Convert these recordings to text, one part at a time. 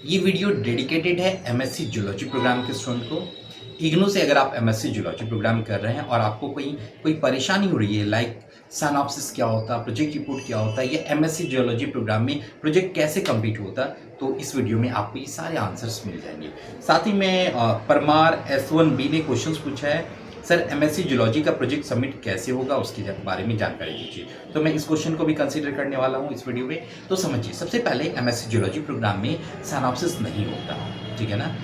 ये video dedicated है MSc zoology programme के स्टूडेंट को। इग्नू से अगर आप एमएससी जूलॉजी प्रोग्राम कर रहे हैं और आपको कोई कोई परेशानी हो रही है, लाइक साइनॉप्सिस क्या होता है, प्रोजेक्ट रिपोर्ट क्या होता है, या एमएससी जूलॉजी प्रोग्राम में प्रोजेक्ट कैसे कंप्लीट होता है, तो इस वीडियो में आपको ये सारे आंसर्स मिल जाएंगे। साथ ही में परमार S1B ने क्वेश्चंस पूछा है, सर एमएससी जूलॉजी का प्रोजेक्ट सबमिट कैसे होगा, उसके बारे में जानकारी दीजिए। तो मैं इस क्वेश्चन को भी कंसीडर करने वाला हूँ इस वीडियो में। तो समझिए, सबसे पहले एमएससी जूलॉजी प्रोग्राम में साइनॉप्सिस नहीं होता, ठीक है ना।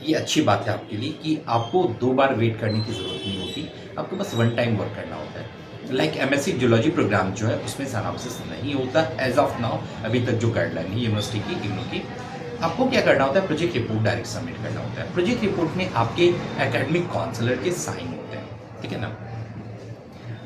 ये अच्छी बात है आपके लिए कि आपको 2 बार वेट करने की ज़रूरत नहीं होती, आपको बस वन टाइम वर्क करना होता है। लाइक एमएससी जूलॉजी प्रोग्राम जो है उसमें साइनॉप्सिस नहीं होता एज ऑफ नाउ, अभी तक जो गाइडलाइन है यूनिवर्सिटी की, इग्नू की। आपको क्या करना होता है, प्रोजेक्ट रिपोर्ट डायरेक्ट सबमिट करना होता है। प्रोजेक्ट रिपोर्ट में आपके एकेडमिक काउंसलर के साइन होते हैं, ठीक है ना।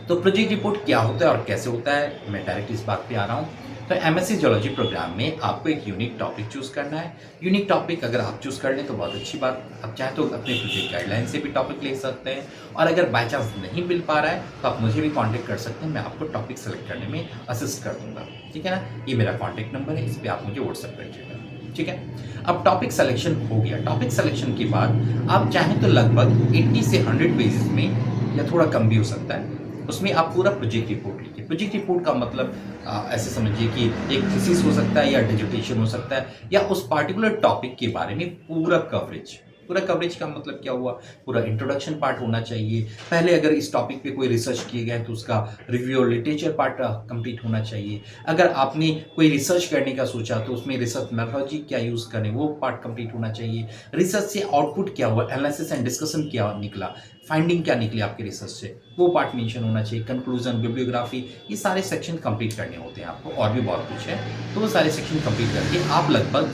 तो प्रोजेक्ट रिपोर्ट क्या होता है और कैसे होता है, मैं डायरेक्ट इस बात पे आ रहा हूँ। तो एमएससी जूलॉजी प्रोग्राम में आपको एक यूनिक टॉपिक चूज़ करना है। यूनिक टॉपिक अगर आप चूज़ कर लें तो बहुत अच्छी बात, आप चाहे तो अपने प्रोजेक्ट गाइडलाइन से भी टॉपिक ले सकते हैं, और अगर बाय चांस नहीं मिल पा रहा है तो आप मुझे भी कांटेक्ट कर सकते हैं, मैं आपको टॉपिक सेलेक्ट करने में असिस्ट कर दूंगा, ठीक है ना। ये मेरा कॉन्टैक्ट नंबर है, इस पर आप मुझे व्हाट्सएप करिएगा, ठीक है। अब टॉपिक सिलेक्शन हो गया। टॉपिक सिलेक्शन के बाद आप चाहें तो लगभग 80 से 100 पेजेस में, या थोड़ा कम भी हो सकता है, उसमें आप पूरा प्रोजेक्ट रिपोर्ट लिखिए। प्रोजेक्ट रिपोर्ट का मतलब ऐसे समझिए कि एक थीसिस हो सकता है, या डिसर्टेशन हो सकता है, या उस पार्टिकुलर टॉपिक के बारे में पूरा कवरेज। पूरा कवरेज का मतलब क्या हुआ, पूरा इंट्रोडक्शन पार्ट होना चाहिए। पहले अगर इस टॉपिक पे कोई रिसर्च किए गए तो उसका रिव्यू और लिटरेचर पार्ट कंप्लीट होना चाहिए। अगर आपने कोई रिसर्च करने का सोचा तो उसमें रिसर्च मेथोडोलॉजी क्या यूज़ करें, वो पार्ट कंप्लीट होना चाहिए। रिसर्च से आउटपुट क्या हुआ, एनालिसिस एंड डिस्कशन क्या निकला, फाइंडिंग क्या निकली आपके रिसर्च से, वो पार्ट मेंशन होना चाहिए। कंक्लूजन, बिब्लियोग्राफी, ये सारे सेक्शन कंप्लीट करने होते हैं आपको, और भी बहुत कुछ है। तो वो सारे सेक्शन कंप्लीट करके आप लगभग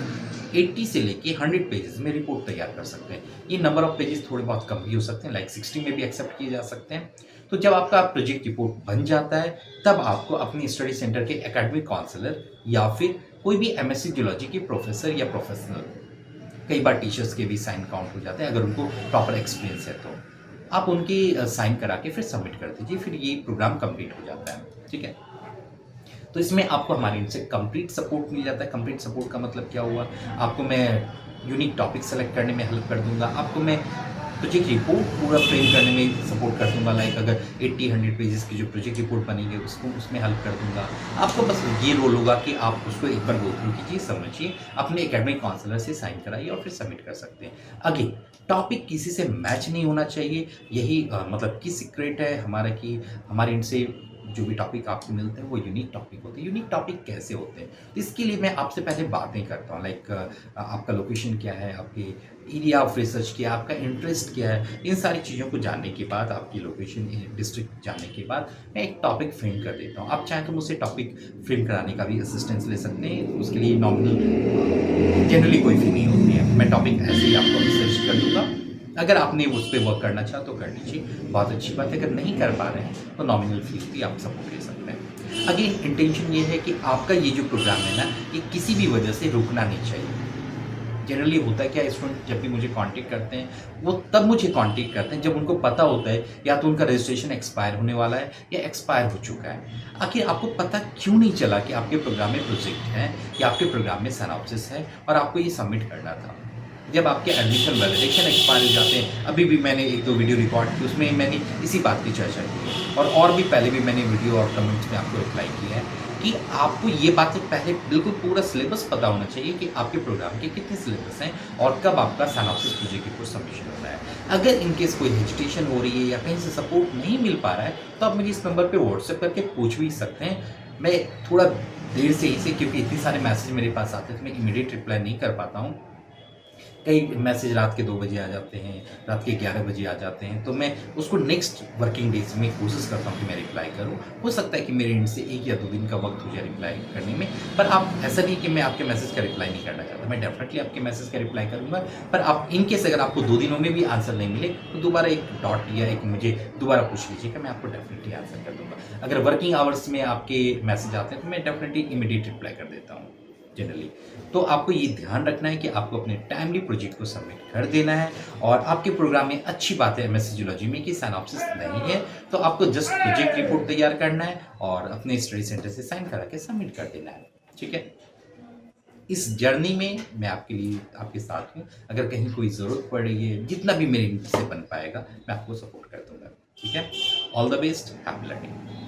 80 से लेके 100 पेजेस में रिपोर्ट तैयार कर सकते हैं। ये नंबर ऑफ पेजेस थोड़े बहुत कम भी हो सकते हैं, लाइक 60 में भी एक्सेप्ट किए जा सकते हैं। तो जब आपका प्रोजेक्ट रिपोर्ट बन जाता है, तब आपको अपनी स्टडी सेंटर के एकेडमिक काउंसलर या फिर कोई भी एमएससी जूलॉजी के प्रोफेसर या प्रोफेशनल, कई बार टीचर्स के भी साइन काउंट हो जाते हैं अगर उनको प्रॉपर एक्सपीरियंस है, तो आप उनकी साइन करा के फिर सबमिट कर दीजिए, फिर ये प्रोग्राम कंप्लीट हो जाता है, ठीक है। तो इसमें आपको हमारे इनसे कंप्लीट सपोर्ट मिल जाता है। कंप्लीट सपोर्ट का मतलब क्या हुआ, आपको मैं यूनिक टॉपिक सेलेक्ट करने में हेल्प कर दूंगा, आपको मैं प्रोजेक्ट रिपोर्ट पूरा फ्रेम करने में सपोर्ट कर दूंगा। लाइक अगर 80-100 पेजेस की जो प्रोजेक्ट रिपोर्ट बनेगी उसको उसमें हेल्प कर दूंगा। आपको बस ये रोल होगा कि आप उसको एक बार गो थ्रू कीजिए, समझिए, अपने एकेडमिक काउंसलर से साइन कराइए और फिर सबमिट कर सकते हैं। अगेन, टॉपिक किसी से मैच नहीं होना चाहिए, यही मतलब की सीक्रेट है हमारा, कि हमारे इनसे जो भी टॉपिक आपको मिलते हैं वो यूनिक टॉपिक होते हैं। यूनिक टॉपिक कैसे होते हैं, तो इसके लिए मैं आपसे पहले बातें करता हूँ। लाइक आपका लोकेशन क्या है, आपके एरिया ऑफ रिसर्च क्या है, आपका इंटरेस्ट क्या है, इन सारी चीज़ों को जानने के बाद, आपकी लोकेशन डिस्ट्रिक्ट जानने के बाद मैं एक टॉपिक फ्रेम कर देता हूँ। आप चाहें तो मुझसे टॉपिक फ्रेम कराने का भी असिस्टेंस ले सकते हैं, उसके लिए नॉमिनल जनरली कोई फी नहीं होती है, मैं टॉपिक ऐसे ही आपको रिसर्च कर दूँगा। अगर आपने उस पर वर्क करना चाहा तो कर लीजिए, बहुत अच्छी बात है। अगर नहीं कर पा रहे हैं तो नॉमिनल फीस भी आप सपोर्ट ले सकते हैं। अगेन, इंटेंशन ये है कि आपका ये जो प्रोग्राम है ना, ये किसी भी वजह से रुकना नहीं चाहिए। जनरली होता है क्या, स्टूडेंट जब भी मुझे कांटेक्ट करते हैं वो तब मुझे कांटेक्ट करते हैं जब उनको पता होता है या तो उनका रजिस्ट्रेशन एक्सपायर होने वाला है या एक्सपायर हो चुका है। आखिर आपको पता क्यों नहीं चला कि आपके प्रोग्राम में प्रोजेक्ट है या आपके प्रोग्राम में सिनॉप्सिस है और आपको ये सबमिट करना था। जब आपके एडमिशन वैलिडेशन एक्सपायर हो जाते हैं, अभी भी मैंने 1-2 वीडियो रिकॉर्ड की, उसमें मैंने इसी बात की चर्चा की है, और भी पहले भी मैंने वीडियो और कमेंट्स में आपको रिप्लाई किया है कि आपको ये बातें पहले बिल्कुल पूरा सिलेबस पता होना चाहिए कि आपके प्रोग्राम के कितने सिलेबस हैं और कब आपका सिनॉप्सिस प्रोजेक्ट रिपोर्ट सबमिशन होना है। अगर इनकेस कोई हेजिटेशन हो रही है या कहीं से सपोर्ट नहीं मिल पा रहा है, तो आप मुझे इस नंबर पे व्हाट्सएप करके पूछ भी सकते हैं। मैं थोड़ा देर से ही क्योंकि इतने सारे मैसेज मेरे पास आते हैं तो मैं इमीडिएट रिप्लाई नहीं कर पाता हूँ। कई मैसेज रात के 2 बजे आ जाते हैं, रात के 11 बजे आ जाते हैं, तो मैं उसको नेक्स्ट वर्किंग डेज में कोशिश करता हूँ कि मैं रिप्लाई करूँ। हो सकता है कि मेरे एंड से 1 या 2 दिन का वक्त हो जाए रिप्लाई करने में, पर आप ऐसा नहीं कि मैं आपके मैसेज का रिप्लाई नहीं करना चाहता, मैं डेफिनेटली आपके मैसेज का रिप्लाई करूँगा। पर आप इन केस अगर आपको 2 दिनों में भी आंसर नहीं मिले तो दोबारा एक डॉट या एक मुझे दोबारा पूछ लीजिएगा, मैं आपको डेफिनेटली आंसर कर दूँगा। अगर वर्किंग आवर्स में आपके मैसेज आते हैं तो मैं डेफिनेटली इमीडिएट रिप्लाई कर देता हूँ जनरली। तो आपको ये ध्यान रखना है कि आपको अपने टाइमली प्रोजेक्ट को सबमिट कर देना है, और आपके प्रोग्राम में अच्छी बात है एमएससी जूलॉजी में कि सिनॉप्सिस नहीं है, तो आपको जस्ट प्रोजेक्ट रिपोर्ट तैयार करना है और अपने स्टडी सेंटर से साइन करा के सबमिट कर देना है, ठीक है। इस जर्नी में मैं आपके लिए आपके साथ हूँ। अगर कहीं कोई ज़रूरत पड़ रही है, जितना भी मेरे से बन पाएगा, मैं आपको सपोर्ट कर दूँगा। ठीक है? All the best, happy learning.